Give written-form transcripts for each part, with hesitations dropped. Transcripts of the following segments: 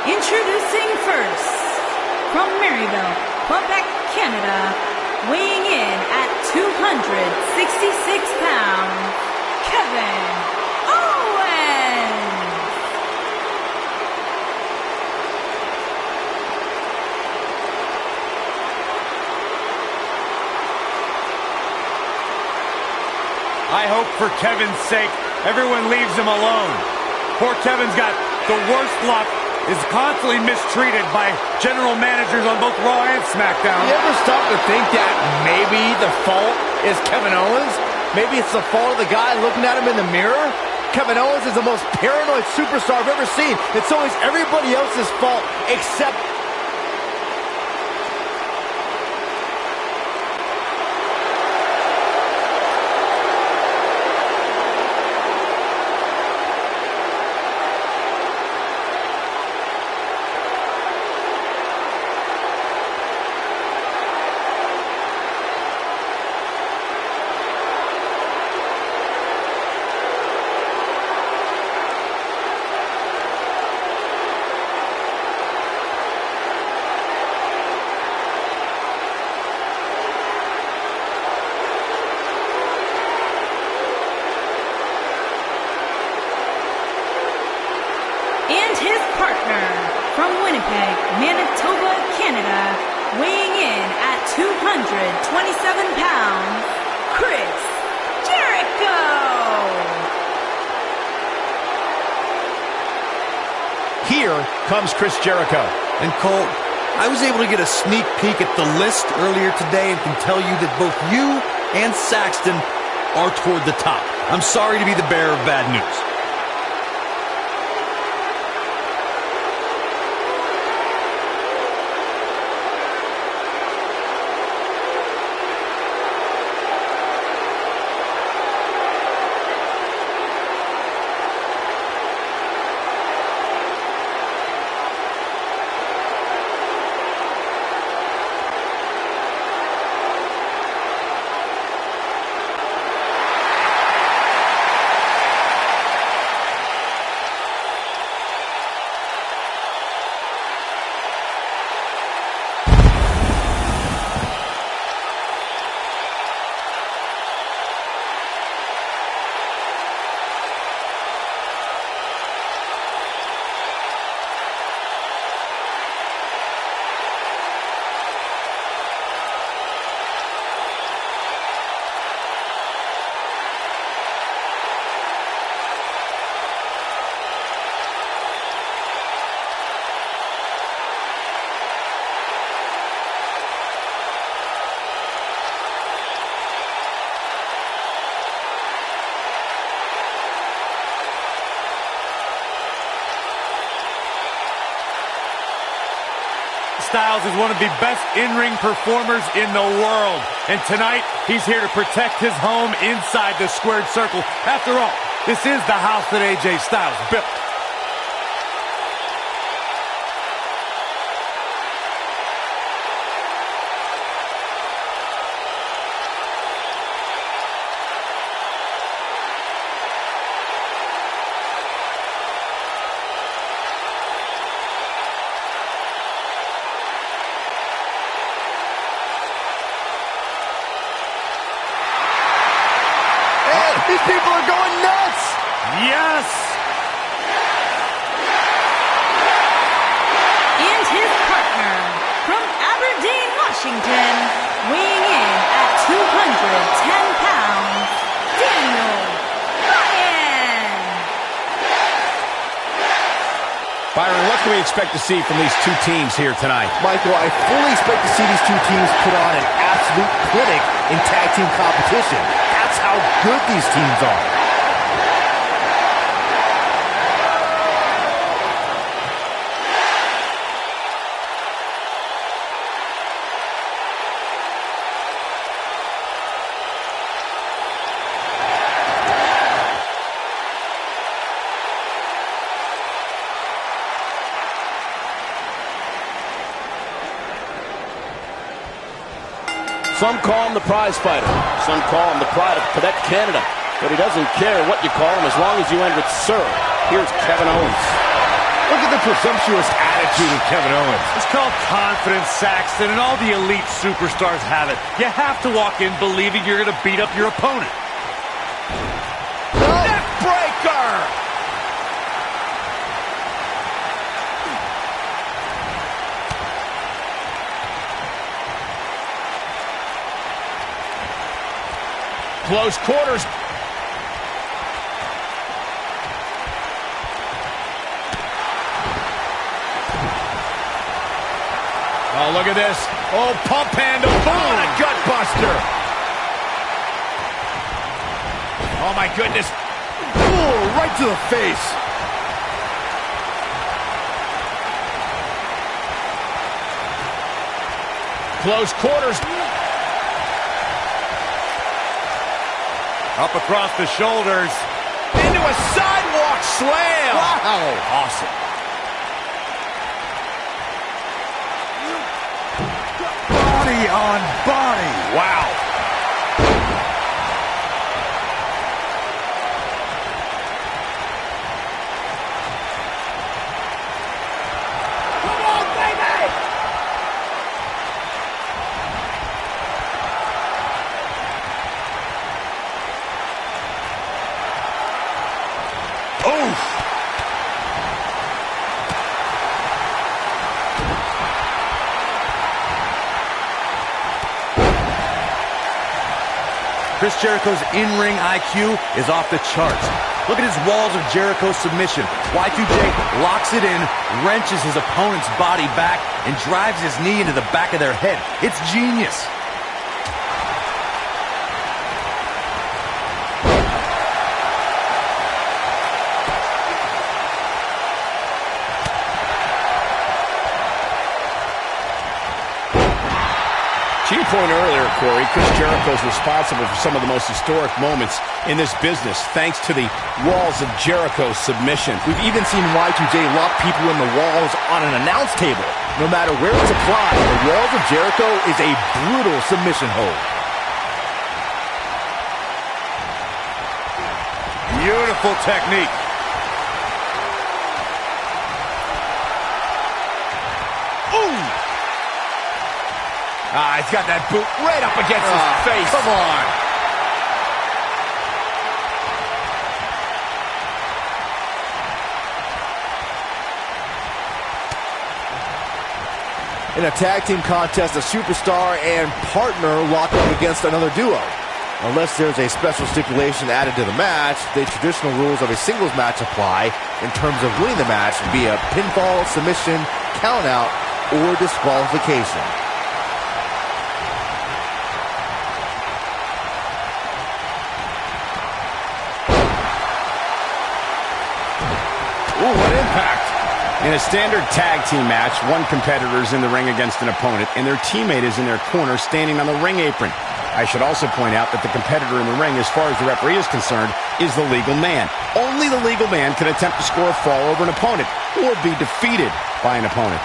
Introducing first, from Maryville, Quebec, Canada, weighing in at 266 pounds, Kevin Owens! I hope for Kevin's sake, everyone leaves him alone. Poor Kevin's got the worst luck, is constantly mistreated by general managers on both Raw and SmackDown. You ever stop to think that maybe the fault is Kevin Owens? Maybe it's the fault of the guy looking at him in the mirror? Kevin Owens is the most paranoid superstar I've ever seen. It's always everybody else's fault except... And his partner, from Winnipeg, Manitoba, Canada, weighing in at 227 pounds, Chris Jericho! Here comes Chris Jericho. And Cole, I was able to get a sneak peek at the list earlier today and can tell you that both you and Saxton are toward the top. I'm sorry to be the bearer of bad news. Styles is one of the best in-ring performers in the world. And tonight, he's here to protect his home inside the squared circle. After all, this is the house that AJ Styles built. These people are going nuts! Yes! And his partner, from Aberdeen, Washington, weighing in at 210 pounds, Daniel Bryan! Byron, what can we expect to see from these two teams here tonight? Michael, I fully expect to see these two teams put on an absolute clinic in tag team competition. That's how good these teams are. Some call him the prize fighter. Some call him the pride of Quebec, Canada. But he doesn't care what you call him as long as you end with Sir. Here's Kevin Owens. Look at the presumptuous attitude of Kevin Owens. It's called confidence, Saxton, and all the elite superstars have it. You have to walk in believing you're going to beat up your opponent. Neck breaker! Close quarters. Oh, look at this. Oh, pump handle. Boom, and a gut buster. Oh, my goodness. Ooh, right to the face. Close quarters. Up across the shoulders. Into a sidewalk slam. Wow. Awesome. Body on body. Wow. Come on, baby! Oof. Chris Jericho's in-ring IQ is off the charts. Look at his walls of Jericho submission. Y2J locks it in, wrenches his opponent's body back, and drives his knee into the back of their head. It's genius. To your point earlier, Corey, Chris Jericho is responsible for some of the most historic moments in this business, thanks to the Walls of Jericho submission. We've even seen Y2J lock people in the walls on an announce table. No matter where it's applied, the Walls of Jericho is a brutal submission hold. Beautiful technique. Ooh! Ah, he's got that boot right up against his face. Come on. In a tag team contest, a superstar and partner lock up against another duo. Unless there's a special stipulation added to the match, the traditional rules of a singles match apply in terms of winning the match via pinfall, submission, countout, or disqualification. Ooh, what impact. In a standard tag team match, one competitor is in the ring against an opponent, and their teammate is in their corner standing on the ring apron. I should also point out that the competitor in the ring, as far as the referee is concerned, is the legal man. Only the legal man can attempt to score a fall over an opponent or be defeated by an opponent.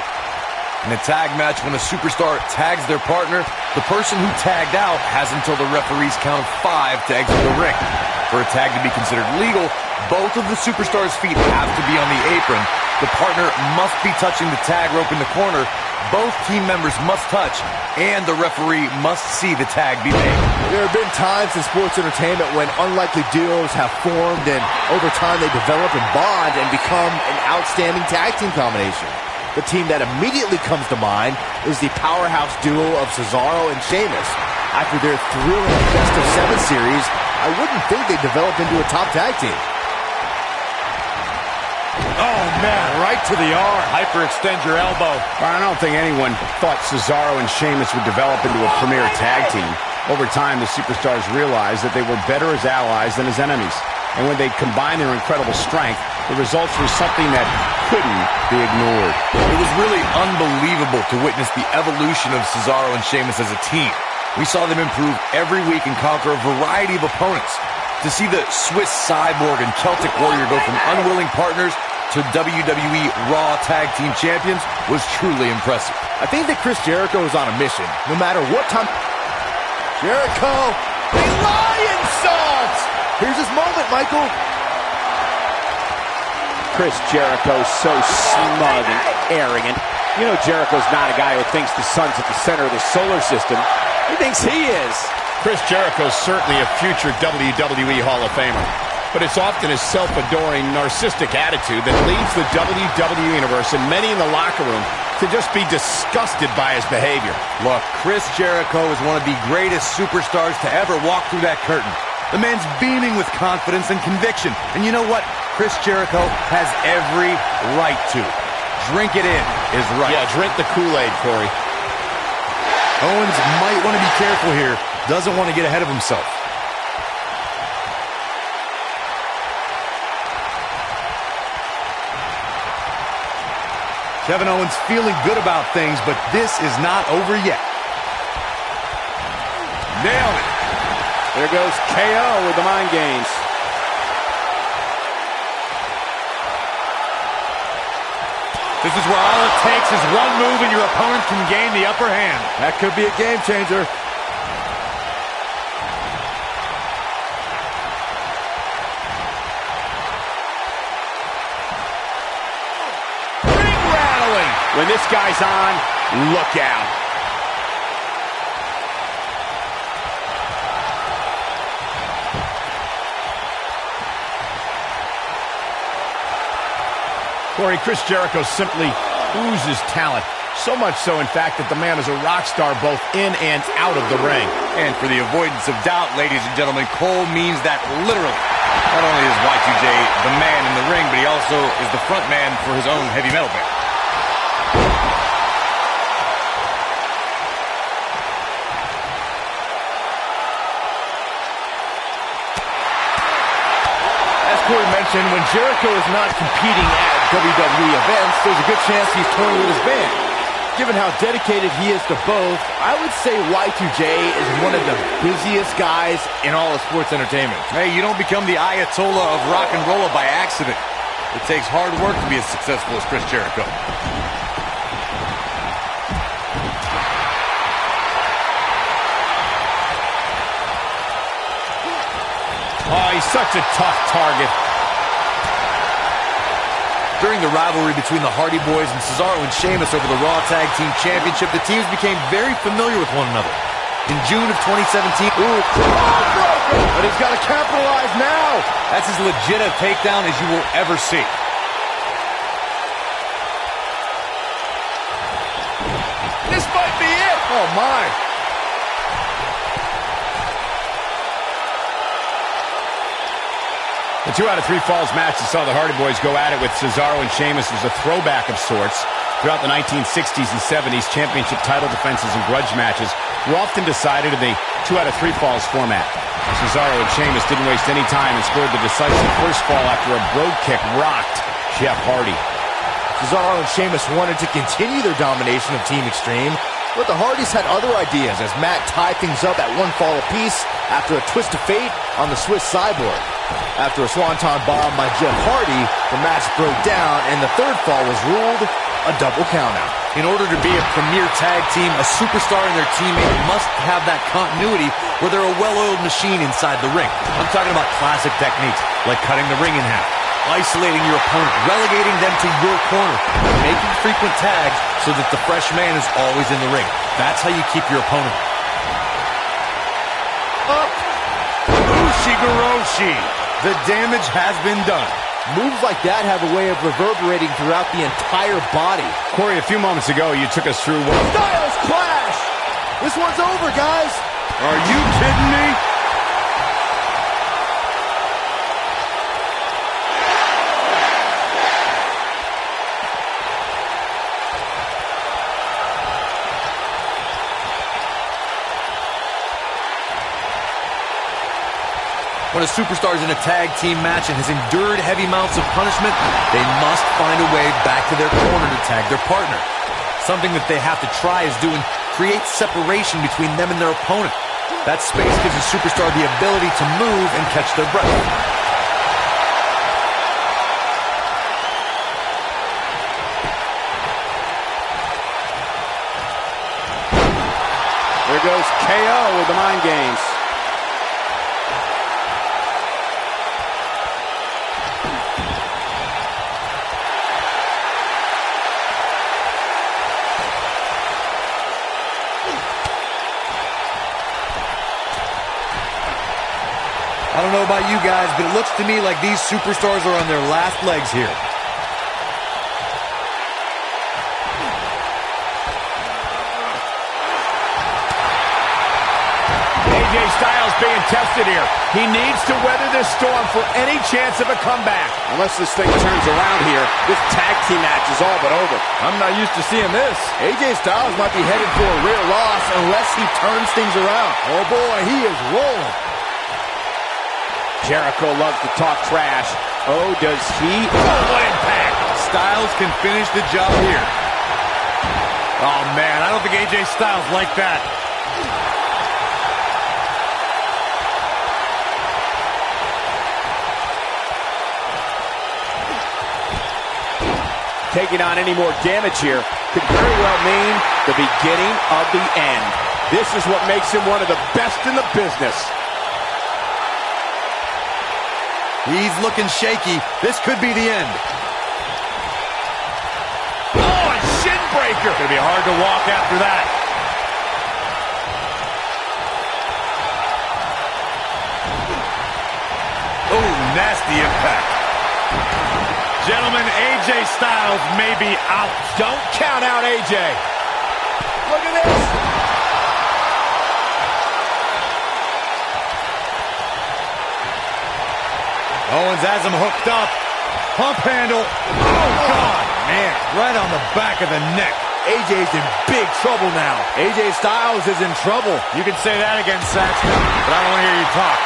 In a tag match, when a superstar tags their partner, the person who tagged out has until the referee's count of 5 to exit the ring. For a tag to be considered legal, both of the superstars' feet have to be on the apron. The partner must be touching the tag rope in the corner. Both team members must touch, and the referee must see the tag be made. There have been times in sports entertainment when unlikely duos have formed, and over time they develop and bond and become an outstanding tag team combination. The team that immediately comes to mind is the powerhouse duo of Cesaro and Sheamus. After their thrilling Best of 7 series, I wouldn't think they'd develop into a top tag team. Oh, man, right to the arm. Hyperextend your elbow. Well, I don't think anyone thought Cesaro and Sheamus would develop into a premier tag team. Over time, the superstars realized that they were better as allies than as enemies. And when they combined their incredible strength, the results were something that couldn't be ignored. It was really unbelievable to witness the evolution of Cesaro and Sheamus as a team. We saw them improve every week and conquer a variety of opponents. To see the Swiss Cyborg and Celtic Warrior go from unwilling partners to WWE Raw Tag Team Champions was truly impressive. I think that Chris Jericho is on a mission. No matter what time... Jericho! A lion salt! Here's his moment, Michael. Chris Jericho so smug and arrogant. You know Jericho's not a guy who thinks the sun's at the center of the solar system. He thinks he is. Chris Jericho's certainly a future WWE Hall of Famer. But it's often his self-adoring, narcissistic attitude that leads the WWE Universe and many in the locker room to just be disgusted by his behavior. Look, Chris Jericho is one of the greatest superstars to ever walk through that curtain. The man's beaming with confidence and conviction. And you know what? Chris Jericho has every right to. Drink it in is right. Yeah, drink the Kool-Aid, Corey. Owens might want to be careful here. Doesn't want to get ahead of himself. Kevin Owens feeling good about things, but this is not over yet. Nailed it. There goes KO with the mind games. This is where all it takes is one move and your opponent can gain the upper hand. That could be a game changer. Ring rattling. When this guy's on, look out. Corey, Chris Jericho simply oozes talent. So much so, in fact, that the man is a rock star both in and out of the ring. And for the avoidance of doubt, ladies and gentlemen, Cole means that literally. Not only is Y2J the man in the ring, but he also is the front man for his own heavy metal band. As Corey mentioned, when Jericho is not competing at WWE events, there's a good chance he's touring with his band. Given how dedicated he is to both, I would say Y2J is one of the busiest guys in all of sports entertainment. Hey, you don't become the Ayatollah of rock and roll by accident. It takes hard work to be as successful as Chris Jericho. Oh, he's such a tough target. During the rivalry between the Hardy Boys and Cesaro and Sheamus over the Raw Tag Team Championship, the teams became very familiar with one another. In June of 2017, But he's got to capitalize now. that's as legit a takedown as you will ever see. This might be it. Oh, my. The 2 out of 3 falls match that saw the Hardy Boys go at it with Cesaro and Sheamus was a throwback of sorts. Throughout the 1960s and 70s, championship title defenses and grudge matches were often decided in the 2 out of 3 falls format. Cesaro and Sheamus didn't waste any time and scored the decisive first fall after a brogue kick rocked Jeff Hardy. Cesaro and Sheamus wanted to continue their domination of Team Extreme, but the Hardys had other ideas as Matt tied things up at 1 fall apiece after a twist of fate on the Swiss Cyborg. After a swanton bomb by Jeff Hardy, the match broke down and the 3rd fall was ruled a double countout. In order to be a premier tag team, a superstar and their teammate must have that continuity where they're a well-oiled machine inside the ring. I'm talking about classic techniques like cutting the ring in half, isolating your opponent, relegating them to your corner, and making frequent tags so that the fresh man is always in the ring. That's how you keep your opponent. Ushigoroshi. The damage has been done. Moves like that have a way of reverberating throughout the entire body. Corey, a few moments ago, you took us through what... Styles Clash! This one's over, guys. Are you kidding me? When a superstar is in a tag team match and has endured heavy amounts of punishment, they must find a way back to their corner to tag their partner. Something that they have to try is doing create separation between them and their opponent. That space gives a superstar the ability to move and catch their breath. There goes KO with the mind games. I don't know about you guys, but it looks to me like these superstars are on their last legs here. AJ Styles being tested here. He needs to weather this storm for any chance of a comeback. Unless this thing turns around here, this tag team match is all but over. I'm not used to seeing this. AJ Styles might be headed for a rare loss unless he turns things around. Oh boy, he is rolling. Jericho loves to talk trash. Oh, does he? Oh, what impact! Styles can finish the job here. Oh, man, I don't think AJ Styles like that. Taking on any more damage here could very well mean the beginning of the end. This is what makes him one of the best in the business. He's looking shaky. This could be the end. Oh, a shin breaker. Gonna be hard to walk after that. Oh, nasty impact. Gentlemen, AJ Styles may be out. Don't count out AJ. Look at this. Owens has him hooked up. Pump handle. Oh, God. Man, right on the back of the neck. AJ's in big trouble now. AJ Styles is in trouble. You can say that again, Saxton, but I don't want to hear you talk.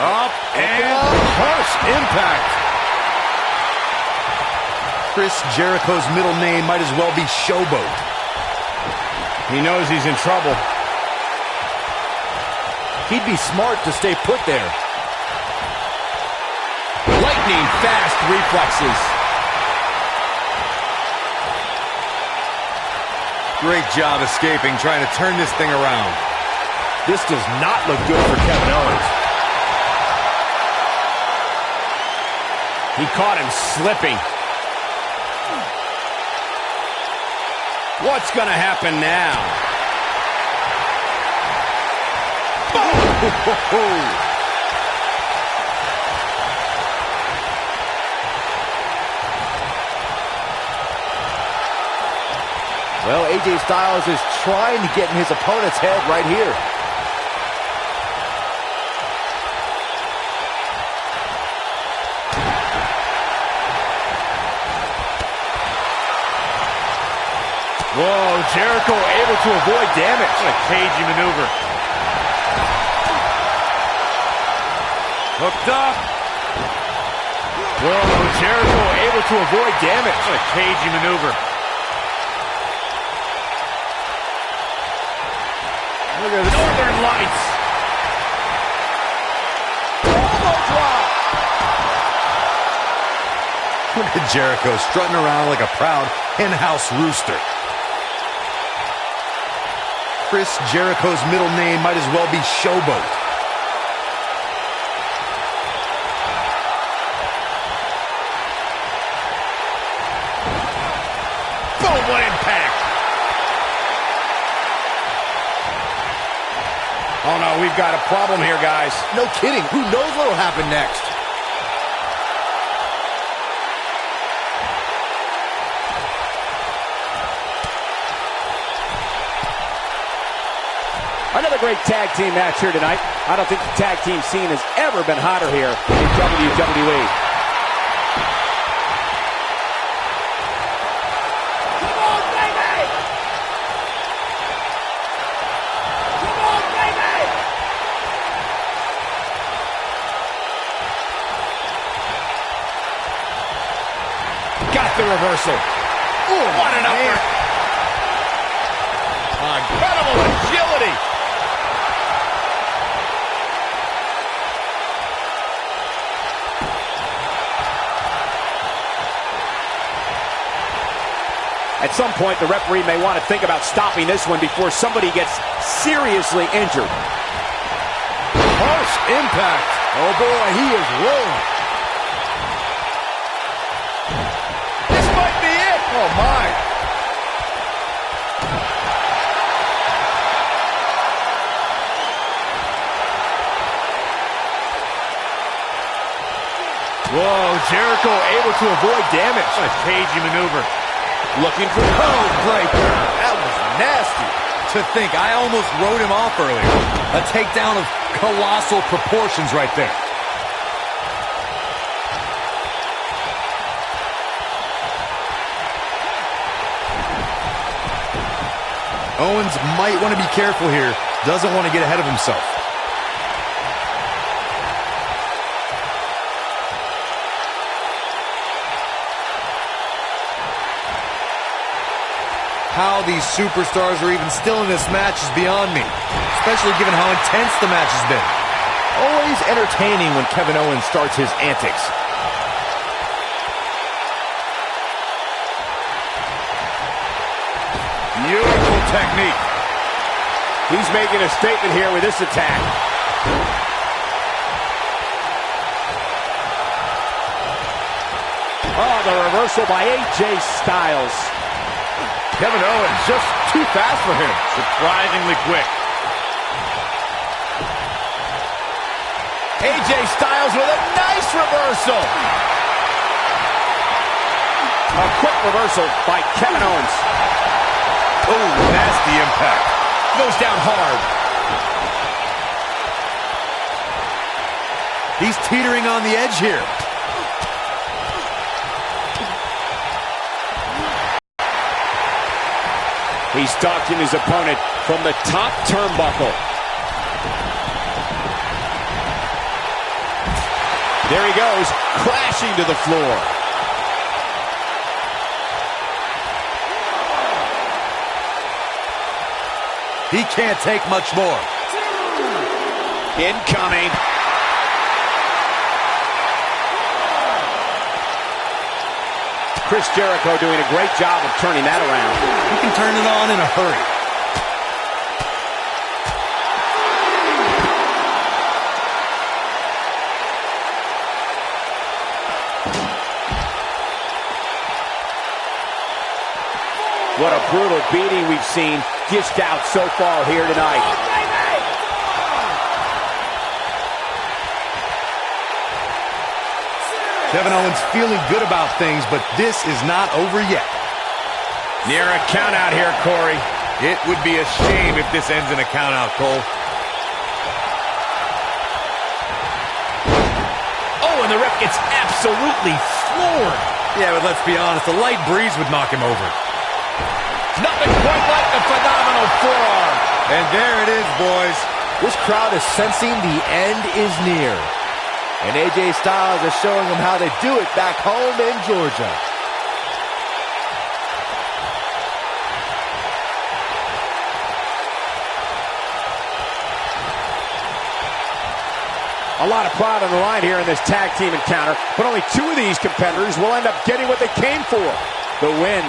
Up and Harsh impact. Chris Jericho's middle name might as well be Showboat. He knows he's in trouble. He'd be smart to stay put there. Lightning fast reflexes. Great job escaping, trying to turn this thing around. This does not look good for Kevin Owens. He caught him slipping. What's going to happen now? Well, AJ Styles is trying to get in his opponent's head right here. whoa, Jericho able to avoid damage. What a cagey maneuver. Hooked up. Whoa, Jericho able to avoid damage. What a cagey maneuver. Look at the Northern Lights. Elbow drop. Look at Jericho strutting around like a proud hen-house rooster. Chris Jericho's middle name might as well be Showboat. Boom, what impact. Oh, no, we've got a problem here, guys. No kidding. Who knows what will happen next? Another great tag team match here tonight. I don't think the tag team scene has ever been hotter here in WWE. Come on, baby! Come on, baby! Got the reversal. Ooh, what an upper. Incredible agility. At some point, the referee may want to think about stopping this one before somebody gets seriously injured. Harsh impact. Oh boy, he is rolling. This might be it. Oh my. Whoa, Jericho able to avoid damage. What a cagey maneuver. Looking for the code breaker. That was nasty. To think, I almost wrote him off earlier. A takedown of colossal proportions right there. Owens might want to be careful here. Doesn't want to get ahead of himself. How these superstars are even still in this match is beyond me, especially given how intense the match has been. Always entertaining when Kevin Owens starts his antics. Beautiful technique. He's making a statement here with this attack. Oh, the reversal by AJ Styles. Kevin Owens just too fast for him. Surprisingly quick. AJ Styles with a nice reversal. A quick reversal by Kevin Owens. Oh, nasty impact. Goes down hard. He's teetering on the edge here. He's stalking his opponent from the top turnbuckle. There he goes, crashing to the floor. He can't take much more. Incoming. Chris Jericho doing a great job of turning that around. He can turn it on in a hurry. What a brutal beating we've seen dished out so far here tonight. Kevin Owens feeling good about things, but this is not over yet. Near a count out here, Corey. It would be a shame if this ends in a count out, Cole. Oh, and the ref gets absolutely floored. Yeah, but let's be honest, a light breeze would knock him over. Nothing quite like the phenomenal forearm. And there it is, boys. This crowd is sensing the end is near. And AJ Styles is showing them how they do it back home in Georgia. A lot of pride on the line here in this tag team encounter, but only two of these competitors will end up getting what they came for, the win.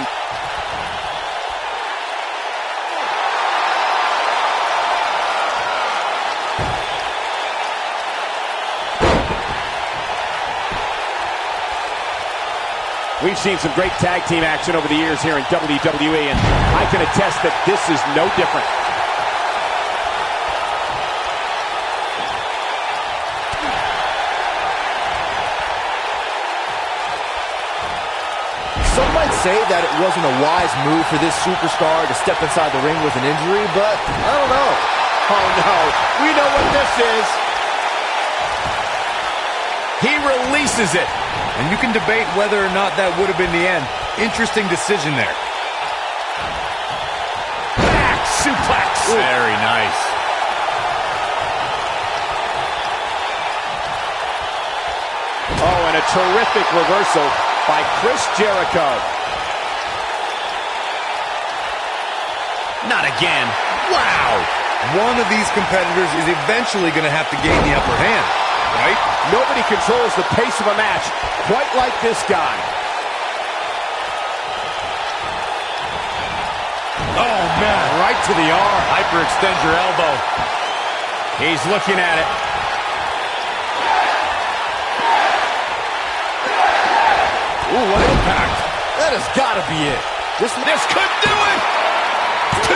We've seen some great tag team action over the years here in WWE, and I can attest that this is no different. Some might say that it wasn't a wise move for this superstar to step inside the ring with an injury, but I don't know. Oh no, we know what this is. He releases it. And you can debate whether or not that would have been the end. Interesting decision there. Back suplex. Ooh. Very nice. Oh, and a terrific reversal by Chris Jericho. Not again. Wow. One of these competitors is eventually going to have to gain the upper hand, right? Nobody controls the pace of a match quite like this guy. Oh, man, right to the arm. Hyperextend your elbow. He's looking at it. Ooh, what impact. That has got to be it. This could do it. 2,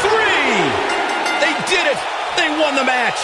3. They did it. They won the match.